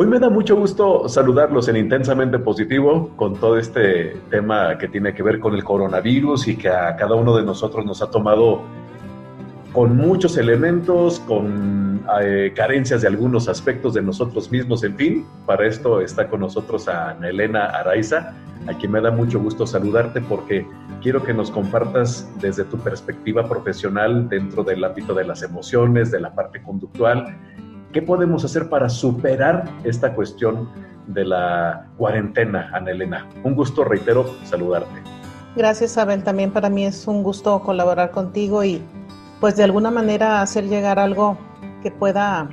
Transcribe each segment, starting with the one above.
Hoy me da mucho gusto saludarlos en Intensamente Positivo con todo este tema que tiene que ver con el coronavirus y que a cada uno de nosotros nos ha tomado con muchos elementos, con carencias de algunos aspectos de nosotros mismos, en fin. Para esto está con nosotros a Ana Elena Araiza, a quien me da mucho gusto saludarte porque quiero que nos compartas desde tu perspectiva profesional dentro del ámbito de las emociones, de la parte conductual, ¿qué podemos hacer para superar esta cuestión de la cuarentena, Ana Elena? Un gusto, reitero, saludarte. Gracias, Abel. También para mí es un gusto colaborar contigo y pues de alguna manera hacer llegar algo que pueda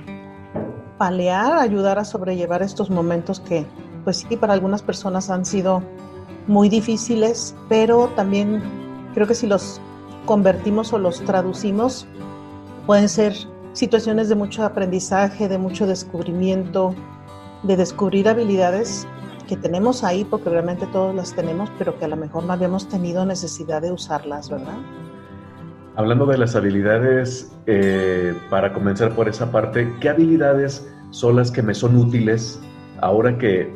paliar, ayudar a sobrellevar estos momentos que pues sí, para algunas personas han sido muy difíciles, pero también creo que si los convertimos o los traducimos, pueden ser situaciones de mucho aprendizaje, de mucho descubrimiento, de descubrir habilidades que tenemos ahí, porque realmente todos las tenemos, pero que a lo mejor no habíamos tenido necesidad de usarlas, ¿verdad? Hablando de las habilidades, para comenzar por esa parte, ¿qué habilidades son las que me son útiles ahora que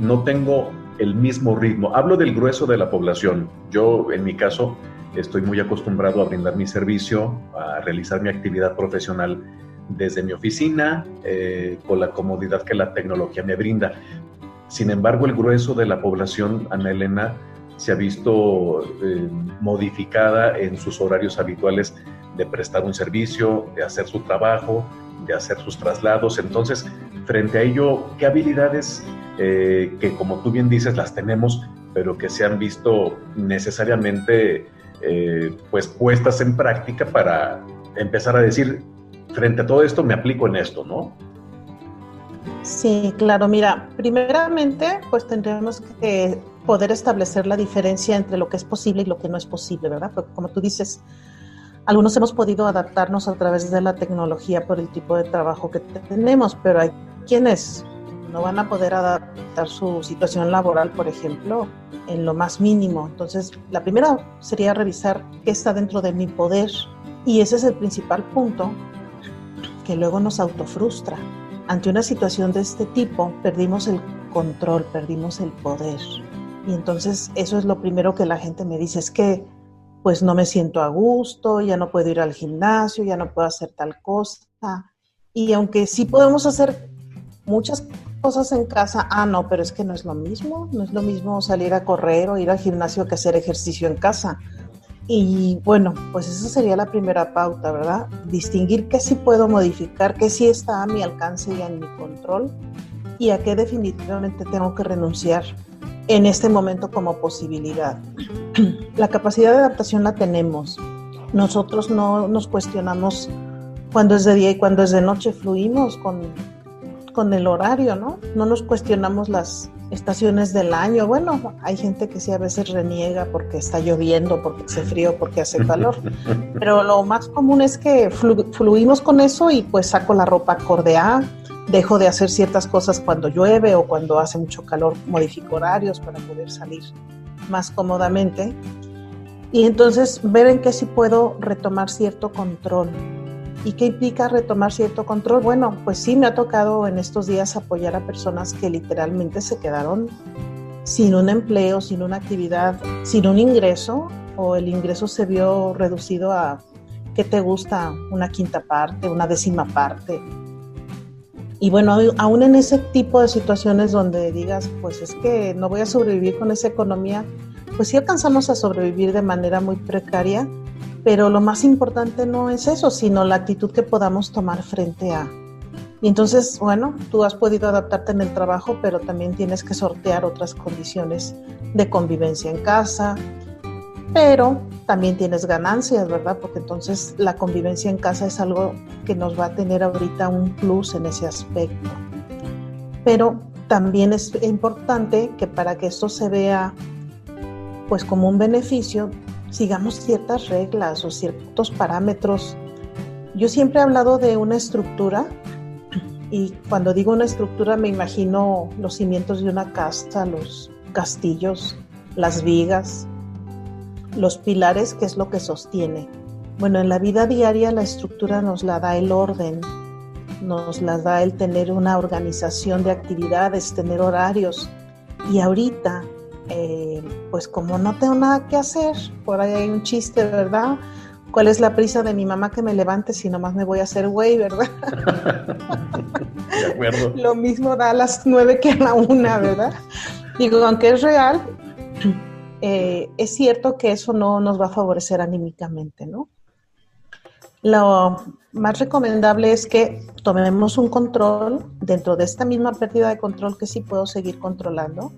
no tengo el mismo ritmo? Hablo del grueso de la población. Yo, en mi caso, estoy muy acostumbrado a brindar mi servicio, a realizar mi actividad profesional desde mi oficina, con la comodidad que la tecnología me brinda. Sin embargo, el grueso de la población, Ana Elena, se ha visto modificada en sus horarios habituales de prestar un servicio, de hacer su trabajo, de hacer sus traslados. Entonces, frente a ello, ¿qué habilidades que, como tú bien dices, las tenemos, pero que se han visto necesariamente pues puestas en práctica para empezar a decir, frente a todo esto me aplico en esto, ¿no? Sí, claro. Mira, primeramente, pues tendremos que poder establecer la diferencia entre lo que es posible y lo que no es posible, ¿verdad? Porque como tú dices, algunos hemos podido adaptarnos a través de la tecnología por el tipo de trabajo que tenemos, pero hay quienes no van a poder adaptar su situación laboral, por ejemplo, en lo más mínimo. Entonces, la primera sería revisar qué está dentro de mi poder, y ese es el principal punto que luego nos autofrustra. Ante una situación de este tipo, perdimos el control, perdimos el poder. Y entonces eso es lo primero que la gente me dice, es que pues no me siento a gusto, ya no puedo ir al gimnasio, ya no puedo hacer tal cosa. Y aunque sí podemos hacer muchas cosas en casa, no, pero es que no es lo mismo salir a correr o ir al gimnasio que hacer ejercicio en casa. Y bueno, pues esa sería la primera pauta, ¿verdad? Distinguir qué sí puedo modificar, qué sí está a mi alcance y en mi control, y a qué definitivamente tengo que renunciar en este momento como posibilidad. La capacidad de adaptación la tenemos. Nosotros no nos cuestionamos cuándo es de día y cuándo es de noche, fluimos con el horario, ¿no? No nos cuestionamos las estaciones del año. Bueno, hay gente que sí a veces reniega porque está lloviendo, porque hace frío, porque hace calor, pero lo más común es que fluimos con eso y pues saco la ropa acorde a, dejo de hacer ciertas cosas cuando llueve o cuando hace mucho calor, modifico horarios para poder salir más cómodamente, y entonces ver en qué sí puedo retomar cierto control. ¿Y qué implica retomar cierto control? Bueno, pues sí me ha tocado en estos días apoyar a personas que literalmente se quedaron sin un empleo, sin una actividad, sin un ingreso, o el ingreso se vio reducido a, ¿qué te gusta? Una quinta parte, una décima parte. Y bueno, aún en ese tipo de situaciones donde digas, pues es que no voy a sobrevivir con esa economía, pues sí alcanzamos a sobrevivir de manera muy precaria, pero lo más importante no es eso, sino la actitud que podamos tomar frente a. Y entonces, bueno, tú has podido adaptarte en el trabajo, pero también tienes que sortear otras condiciones de convivencia en casa, pero también tienes ganancias, ¿verdad? Porque entonces la convivencia en casa es algo que nos va a tener ahorita un plus en ese aspecto. Pero también es importante que para que esto se vea pues como un beneficio, sigamos ciertas reglas o ciertos parámetros. Yo siempre he hablado de una estructura, y cuando digo una estructura me imagino los cimientos de una casa, los castillos, las vigas, los pilares, que es lo que sostiene. Bueno, en la vida diaria la estructura nos la da el orden, nos las da el tener una organización de actividades, tener horarios. Y ahorita, pues como no tengo nada que hacer, por ahí hay un chiste, ¿verdad? ¿Cuál es la prisa de mi mamá que me levante si nomás me voy a hacer güey, verdad? De acuerdo. Lo mismo da a las 9 que a la 1, ¿verdad? Digo, aunque es real, es cierto que eso no nos va a favorecer anímicamente, ¿no? Lo más recomendable es que tomemos un control dentro de esta misma pérdida de control que sí puedo seguir controlando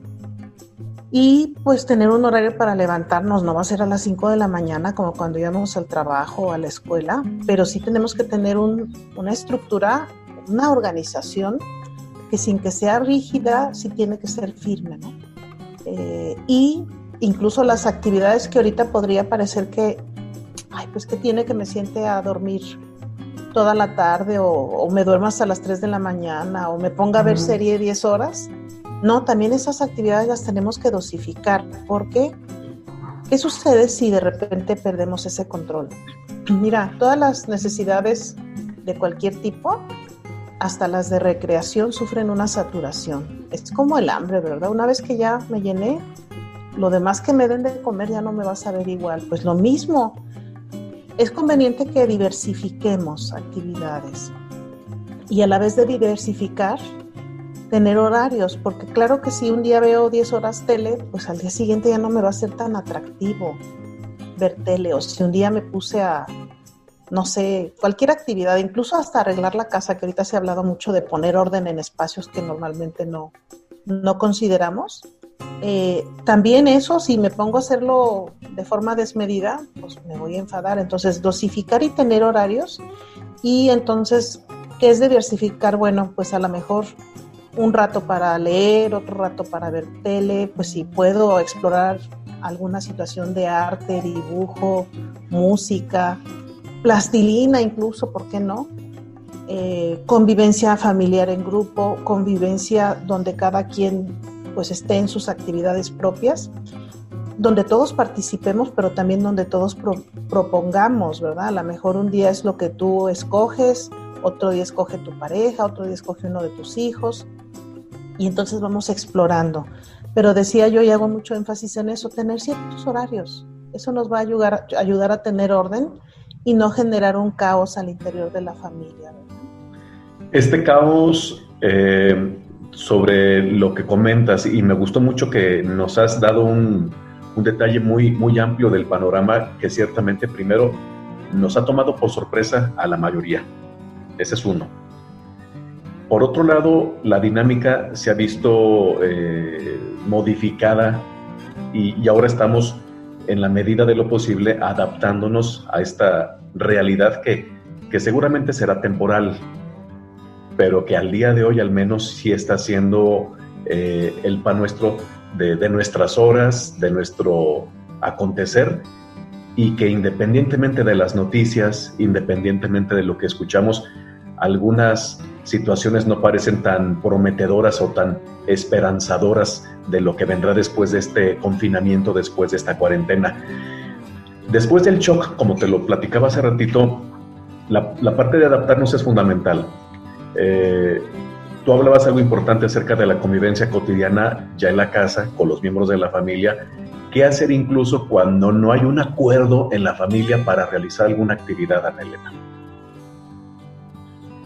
y pues tener un horario para levantarnos. No va a ser a las 5 de la mañana como cuando íbamos al trabajo o a la escuela, pero sí tenemos que tener una estructura, una organización que sin que sea rígida sí tiene que ser firme, ¿no? Y incluso las actividades que ahorita podría parecer que pues que tiene que me siente a dormir toda la tarde o me duermo hasta las 3 de la mañana o me ponga a ver serie 10 horas. No, también esas actividades las tenemos que dosificar, porque ¿qué sucede si de repente perdemos ese control? Mira, todas las necesidades de cualquier tipo, hasta las de recreación, sufren una saturación. Es como el hambre, ¿verdad? Una vez que ya me llené, lo demás que me den de comer ya no me va a saber igual. Pues lo mismo. Es conveniente que diversifiquemos actividades y a la vez de diversificar, tener horarios, porque claro que si un día veo 10 horas tele, pues al día siguiente ya no me va a ser tan atractivo ver tele, o si un día me puse a, no sé, cualquier actividad, incluso hasta arreglar la casa, que ahorita se ha hablado mucho de poner orden en espacios que normalmente no consideramos. También eso, si me pongo a hacerlo de forma desmedida, pues me voy a enfadar. Entonces, dosificar y tener horarios. Y entonces, ¿qué es diversificar? Bueno, pues a lo mejor un rato para leer, otro rato para ver tele, pues si puedo explorar alguna situación de arte, dibujo, música, plastilina incluso, ¿por qué no? Convivencia familiar en grupo, convivencia donde cada quien pues esté en sus actividades propias, donde todos participemos, pero también donde todos propongamos, ¿verdad? A lo mejor un día es lo que tú escoges, otro día escoge tu pareja, otro día escoge uno de tus hijos, y entonces vamos explorando. Pero decía yo, y hago mucho énfasis en eso, tener ciertos horarios. Eso nos va a ayudar a tener orden y no generar un caos al interior de la familia, ¿verdad? Este caos, sobre lo que comentas, y me gustó mucho que nos has dado un detalle muy, muy amplio del panorama que ciertamente primero nos ha tomado por sorpresa a la mayoría. Ese es uno. Por otro lado, la dinámica se ha visto modificada y ahora estamos, en la medida de lo posible, adaptándonos a esta realidad que seguramente será temporal, pero que al día de hoy al menos sí está siendo el pan nuestro de nuestras horas, de nuestro acontecer, y que independientemente de las noticias, independientemente de lo que escuchamos, algunas situaciones no parecen tan prometedoras o tan esperanzadoras de lo que vendrá después de este confinamiento, después de esta cuarentena. Después del shock, como te lo platicaba hace ratito, la parte de adaptarnos es fundamental. Tú hablabas algo importante acerca de la convivencia cotidiana ya en la casa, con los miembros de la familia. ¿Qué hacer incluso cuando no hay un acuerdo en la familia para realizar alguna actividad, Ana Elena?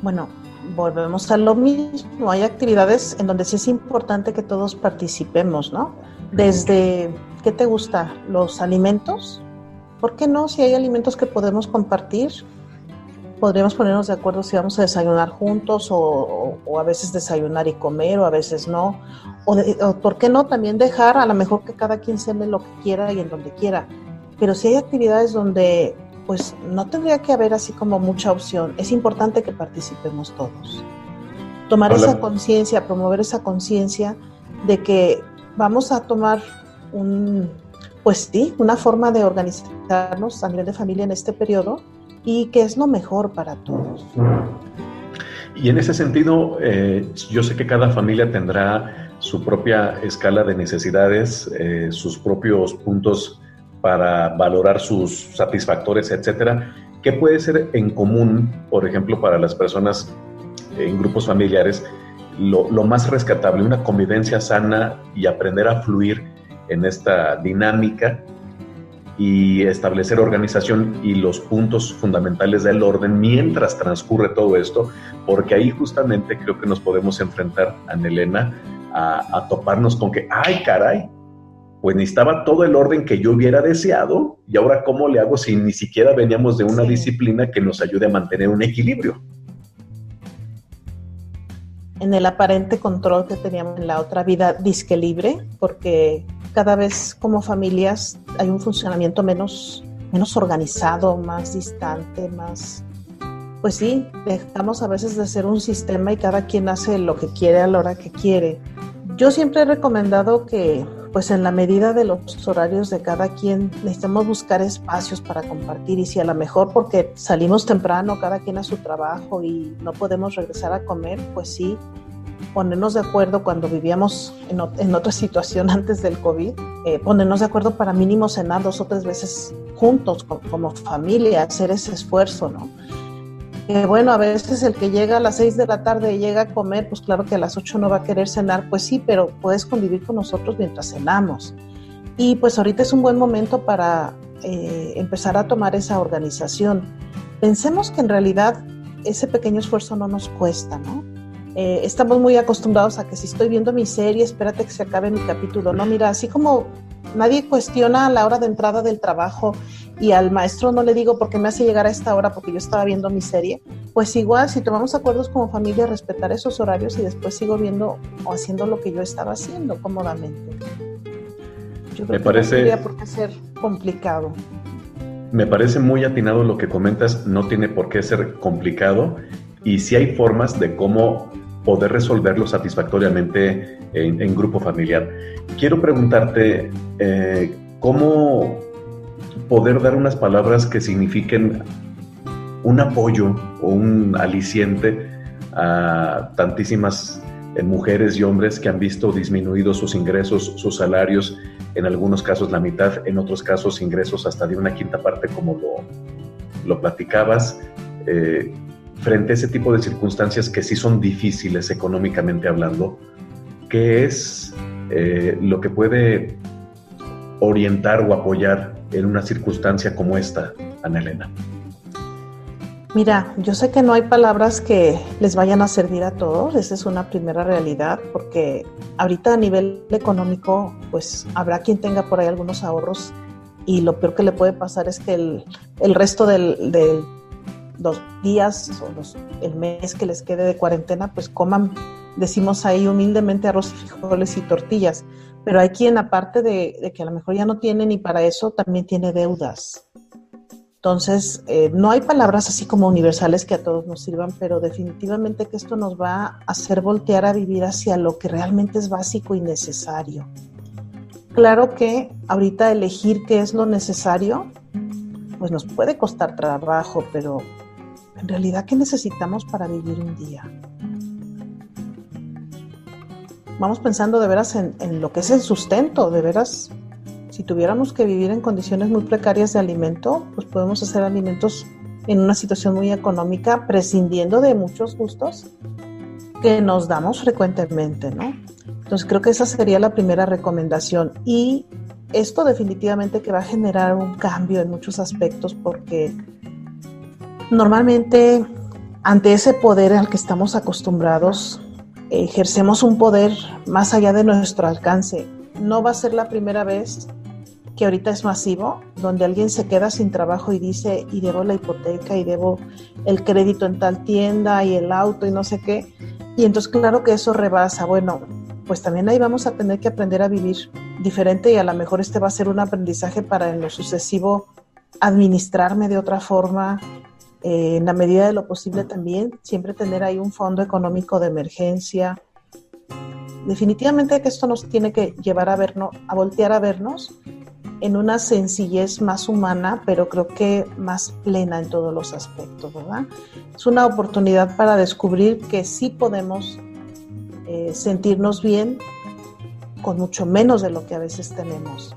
Bueno, volvemos a lo mismo. Hay actividades en donde sí es importante que todos participemos, ¿no? Desde, ¿qué te gusta? ¿Los alimentos? ¿Por qué no? Si hay alimentos que podemos compartir, podríamos ponernos de acuerdo si vamos a desayunar juntos o a veces desayunar y comer, o a veces no. O ¿por qué no? También dejar a lo mejor que cada quien cene lo que quiera y en donde quiera. Pero si hay actividades donde pues no tendría que haber así como mucha opción, es importante que participemos todos. Tomar esa conciencia, promover esa conciencia de que vamos a tomar una forma de organizarnos a nivel de familia en este periodo, y que es lo mejor para todos. Y en ese sentido, yo sé que cada familia tendrá su propia escala de necesidades, sus propios puntos para valorar sus satisfactores, etcétera. ¿Qué puede ser en común, por ejemplo, para las personas en grupos familiares, lo más rescatable, una convivencia sana y aprender a fluir en esta dinámica y establecer organización y los puntos fundamentales del orden mientras transcurre todo esto, porque ahí justamente creo que nos podemos enfrentar, Anelena, a toparnos con que, ¡ay, caray! Pues necesitaba todo el orden que yo hubiera deseado, y ahora ¿cómo le hago si ni siquiera veníamos de una disciplina que nos ayude a mantener un equilibrio? En el aparente control que teníamos en la otra vida disque libre, porque cada vez como familias hay un funcionamiento menos organizado, más distante, más... Pues sí, dejamos a veces de ser un sistema y cada quien hace lo que quiere a la hora que quiere. Yo siempre he recomendado que, pues en la medida de los horarios de cada quien, necesitamos buscar espacios para compartir, y si a lo mejor porque salimos temprano, cada quien a su trabajo y no podemos regresar a comer, pues sí, ponernos de acuerdo cuando vivíamos en otra situación antes del COVID, ponernos de acuerdo para mínimo cenar 2 o 3 veces juntos como familia, hacer ese esfuerzo, ¿no? Bueno, a veces el que llega a las 6 de la tarde y llega a comer, pues claro que a las 8 no va a querer cenar, pues sí, pero puedes convivir con nosotros mientras cenamos. Y pues ahorita es un buen momento para empezar a tomar esa organización. Pensemos que en realidad ese pequeño esfuerzo no nos cuesta, ¿no? Estamos muy acostumbrados a que si estoy viendo mi serie, espérate que se acabe mi capítulo. No, mira, así como nadie cuestiona la hora de entrada del trabajo y al maestro no le digo por qué me hace llegar a esta hora porque yo estaba viendo mi serie, pues igual si tomamos acuerdos como familia, respetar esos horarios y después sigo viendo o haciendo lo que yo estaba haciendo cómodamente. Yo creo que no tendría por qué ser complicado. Me parece muy atinado lo que comentas, no tiene por qué ser complicado, y sí hay formas de cómo poder resolverlo satisfactoriamente en grupo familiar. Quiero preguntarte, ¿cómo poder dar unas palabras que signifiquen un apoyo o un aliciente a tantísimas mujeres y hombres que han visto disminuidos sus ingresos, sus salarios, en algunos casos la mitad, en otros casos ingresos hasta de una quinta parte, como lo platicabas, frente a ese tipo de circunstancias que sí son difíciles económicamente hablando? ¿Qué es lo que puede orientar o apoyar en una circunstancia como esta, Anelena? Mira, yo sé que no hay palabras que les vayan a servir a todos, esa es una primera realidad, porque ahorita a nivel económico, pues habrá quien tenga por ahí algunos ahorros y lo peor que le puede pasar es que el resto de los días o el mes que les quede de cuarentena, pues coman, decimos ahí humildemente, arroz y frijoles y tortillas, pero hay quien aparte de que a lo mejor ya no tiene ni para eso, también tiene deudas. Entonces, no hay palabras así como universales que a todos nos sirvan, pero definitivamente que esto nos va a hacer voltear a vivir hacia lo que realmente es básico y necesario. Claro que ahorita elegir qué es lo necesario, pues nos puede costar trabajo, pero en realidad, ¿qué necesitamos para vivir un día? Vamos pensando de veras en lo que es el sustento, de veras. Si tuviéramos que vivir en condiciones muy precarias de alimento, pues podemos hacer alimentos en una situación muy económica, prescindiendo de muchos gustos que nos damos frecuentemente, ¿no? Entonces creo que esa sería la primera recomendación. Y esto definitivamente que va a generar un cambio en muchos aspectos, porque normalmente ante ese poder al que estamos acostumbrados, ejercemos un poder más allá de nuestro alcance. No va a ser la primera vez que ahorita es masivo, donde alguien se queda sin trabajo y dice, y debo la hipoteca, y debo el crédito en tal tienda, y el auto, y no sé qué. Y entonces claro que eso rebasa. Bueno, pues también ahí vamos a tener que aprender a vivir diferente, y a lo mejor este va a ser un aprendizaje para en lo sucesivo administrarme de otra forma, en la medida de lo posible también, siempre tener ahí un fondo económico de emergencia. Definitivamente que esto nos tiene que llevar a voltear a vernos en una sencillez más humana, pero creo que más plena en todos los aspectos, ¿verdad? Es una oportunidad para descubrir que sí podemos sentirnos bien con mucho menos de lo que a veces tenemos.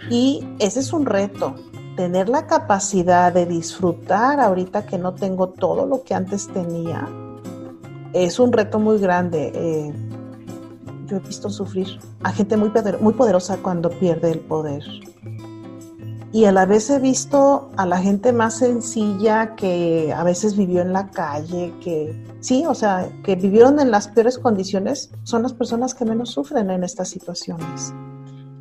Y ese es un reto, tener la capacidad de disfrutar ahorita que no tengo todo lo que antes tenía, es un reto muy grande. Yo he visto sufrir a gente muy poderosa cuando pierde el poder. Y a la vez he visto a la gente más sencilla que a veces vivió en la calle, que sí, o sea, que vivieron en las peores condiciones, son las personas que menos sufren en estas situaciones.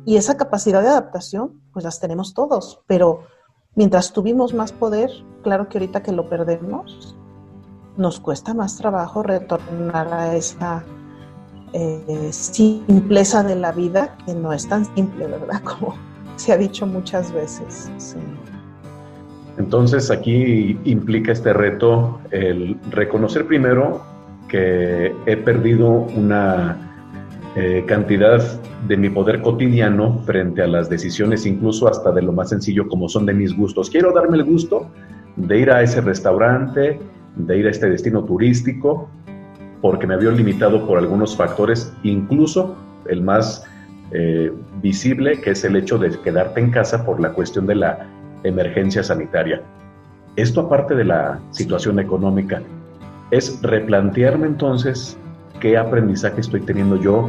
Y esa capacidad de adaptación, pues las tenemos todos, pero mientras tuvimos más poder, claro que ahorita que lo perdemos, nos cuesta más trabajo retornar a esa simpleza de la vida, que no es tan simple, ¿verdad? Como se ha dicho muchas veces. Sí. Entonces aquí implica este reto el reconocer primero que he perdido una cantidad de mi poder cotidiano frente a las decisiones, incluso hasta de lo más sencillo como son de mis gustos. Quiero darme el gusto de ir a ese restaurante, de ir a este destino turístico, porque me había limitado por algunos factores, incluso el más visible, que es el hecho de quedarte en casa por la cuestión de la emergencia sanitaria. Esto, aparte de la situación económica, es replantearme entonces qué aprendizaje estoy teniendo yo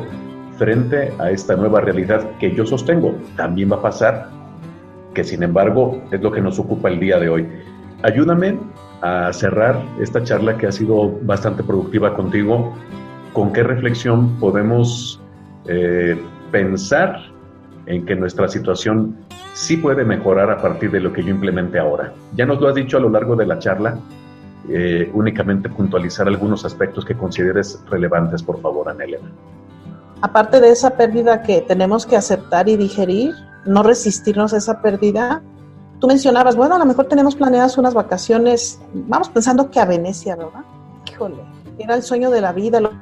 frente a esta nueva realidad que yo sostengo. También va a pasar, que sin embargo es lo que nos ocupa el día de hoy. Ayúdame a cerrar esta charla que ha sido bastante productiva contigo. ¿Con qué reflexión podemos pensar en que nuestra situación sí puede mejorar a partir de lo que yo implemente ahora? Ya nos lo has dicho a lo largo de la charla, únicamente puntualizar algunos aspectos que consideres relevantes, por favor, Ana Elena. Aparte de esa pérdida que tenemos que aceptar y digerir, no resistirnos a esa pérdida. Tú mencionabas, bueno, a lo mejor tenemos planeadas unas vacaciones, vamos pensando que a Venecia, ¿verdad? Híjole, era el sueño de la vida, lo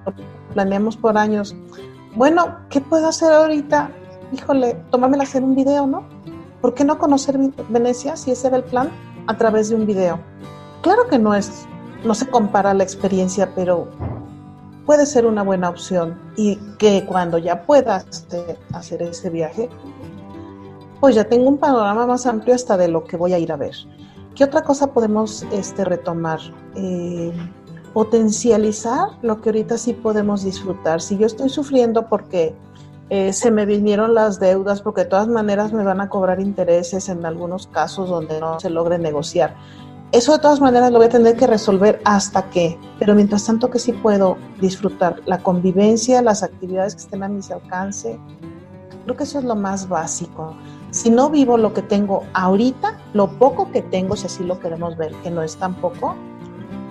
planeamos por años. Bueno, ¿qué puedo hacer ahorita? Híjole, tomármela a hacer un video, ¿no? ¿Por qué no conocer Venecia, si ese era el plan, a través de un video? Claro que no se compara la experiencia, pero puede ser una buena opción, y que cuando ya puedas hacer ese viaje, pues ya tengo un panorama más amplio hasta de lo que voy a ir a ver. ¿Qué otra cosa podemos retomar? Potencializar lo que ahorita sí podemos disfrutar. Si yo estoy sufriendo porque se me vinieron las deudas, porque de todas maneras me van a cobrar intereses en algunos casos donde no se logre negociar, eso de todas maneras lo voy a tener que resolver hasta que, pero mientras tanto que sí puedo disfrutar la convivencia, las actividades que estén a mi alcance. Creo que eso es lo más básico. Si no vivo lo que tengo ahorita, lo poco que tengo, si así lo queremos ver, que no es tan poco,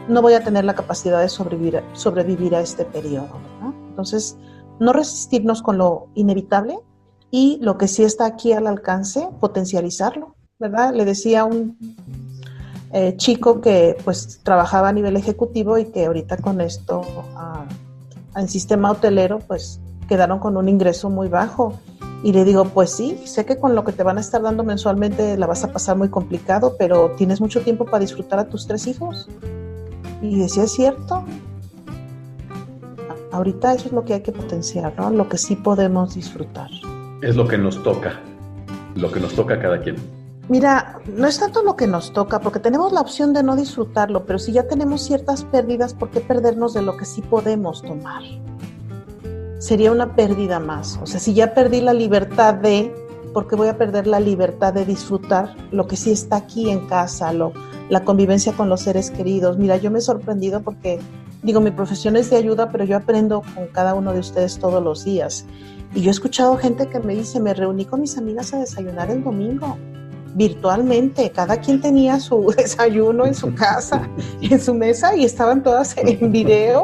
no voy a tener la capacidad de sobrevivir a este periodo, ¿no? Entonces, no resistirnos con lo inevitable, y lo que sí está aquí al alcance, potencializarlo, ¿verdad? Le decía a un chico que pues trabajaba a nivel ejecutivo y que ahorita con esto en sistema hotelero pues quedaron con un ingreso muy bajo, y le digo, pues sí, sé que con lo que te van a estar dando mensualmente la vas a pasar muy complicado, pero tienes mucho tiempo para disfrutar a tus 3 hijos. Y decía, es cierto, ahorita eso es lo que hay que potenciar, ¿no? Lo que sí podemos disfrutar. Es lo que nos toca a cada quien. Mira, no es tanto lo que nos toca, porque tenemos la opción de no disfrutarlo, pero si ya tenemos ciertas pérdidas, ¿por qué perdernos de lo que sí podemos tomar? Sería una pérdida más. O sea, si ya perdí la libertad ¿por qué voy a perder la libertad de disfrutar lo que sí está aquí en casa, la convivencia con los seres queridos? Mira, yo me he sorprendido porque, mi profesión es de ayuda, pero yo aprendo con cada uno de ustedes todos los días. Y yo he escuchado gente que me dice, me reuní con mis amigas a desayunar el domingo, virtualmente, cada quien tenía su desayuno en su casa, en su mesa, y estaban todas en video,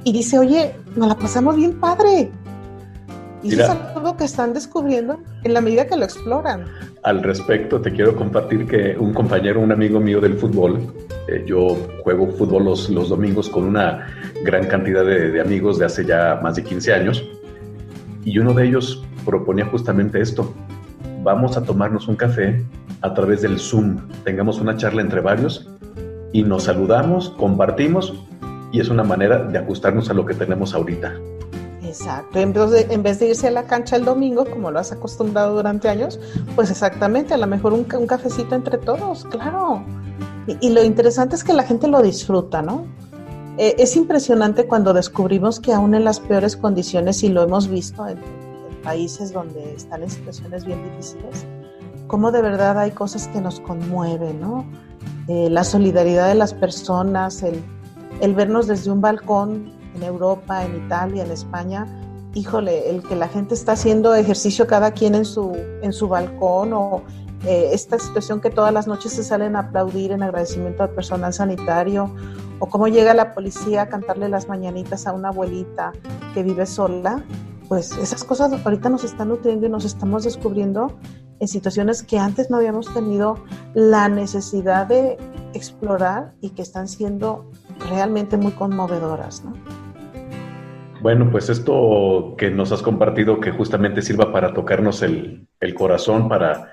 y dice, oye, nos la pasamos bien padre. Y eso es algo que están descubriendo en la medida que lo exploran. Al respecto, te quiero compartir que un amigo mío del fútbol, yo juego fútbol los domingos con una gran cantidad de amigos de hace ya más de 15 años, y uno de ellos proponía justamente esto: vamos a tomarnos un café a través del Zoom, tengamos una charla entre varios y nos saludamos, compartimos, y es una manera de ajustarnos a lo que tenemos ahorita. Exacto, en vez de irse a la cancha el domingo, como lo has acostumbrado durante años, pues exactamente, a lo mejor un cafecito entre todos, claro. Y lo interesante es que la gente lo disfruta, ¿no? Es impresionante cuando descubrimos que aún en las peores condiciones, y lo hemos visto en países donde están en situaciones bien difíciles, cómo de verdad hay cosas que nos conmueven, ¿no? La solidaridad de las personas, el vernos desde un balcón en Europa, en Italia, en España, híjole, el que la gente está haciendo ejercicio cada quien en su balcón, o esta situación que todas las noches se salen a aplaudir en agradecimiento al personal sanitario, o cómo llega la policía a cantarle las mañanitas a una abuelita que vive sola. Pues esas cosas ahorita nos están nutriendo y nos estamos descubriendo en situaciones que antes no habíamos tenido la necesidad de explorar y que están siendo realmente muy conmovedoras, ¿no? Bueno, pues esto que nos has compartido, que justamente sirva para tocarnos el corazón, para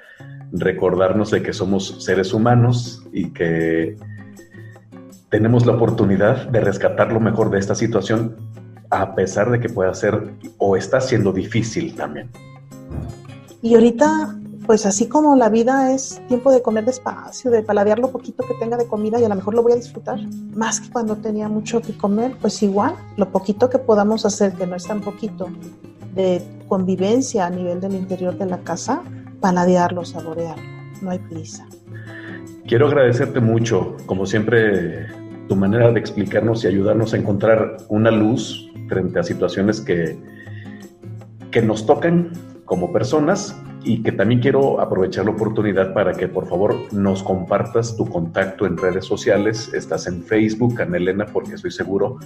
recordarnos de que somos seres humanos y que tenemos la oportunidad de rescatar lo mejor de esta situación, a pesar de que pueda ser o está siendo difícil también. Y ahorita, pues así como la vida es tiempo de comer despacio, de paladear lo poquito que tenga de comida y a lo mejor lo voy a disfrutar, más que cuando tenía mucho que comer, pues igual, lo poquito que podamos hacer, que no es tan poquito, de convivencia a nivel del interior de la casa, paladearlo, saborearlo, no hay prisa. Quiero agradecerte mucho, como siempre, tu manera de explicarnos y ayudarnos a encontrar una luz frente a situaciones que nos tocan como personas, y que también quiero aprovechar la oportunidad para que por favor nos compartas tu contacto en redes sociales. Estás en Facebook, Ana Elena, porque estoy seguro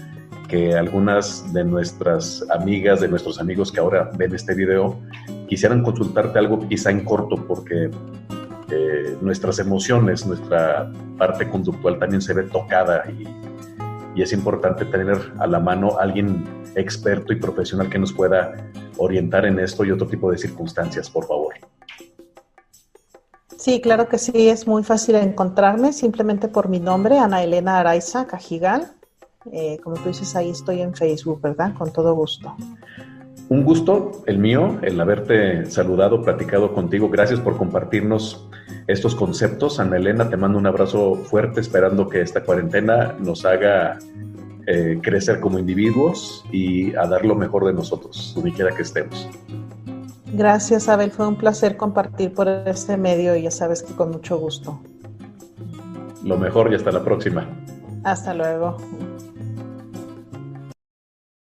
que algunas de nuestras amigas, de nuestros amigos que ahora ven este video, quisieran consultarte algo quizá en corto, porque nuestras emociones, nuestra parte conductual también se ve tocada, y es importante tener a la mano a alguien experto y profesional que nos pueda orientar en esto y otro tipo de circunstancias, por favor. Sí, claro que sí, es muy fácil encontrarme, simplemente por mi nombre, Ana Elena Araiza Cajigal. Como tú dices, ahí estoy en Facebook, ¿verdad? Con todo gusto. Un gusto, el mío, el haberte saludado, platicado contigo. Gracias por compartirnos estos conceptos. Ana Elena, te mando un abrazo fuerte, esperando que esta cuarentena nos haga crecer como individuos y a dar lo mejor de nosotros, donde quiera que estemos. Gracias, Abel. Fue un placer compartir por este medio y ya sabes que con mucho gusto. Lo mejor y hasta la próxima. Hasta luego.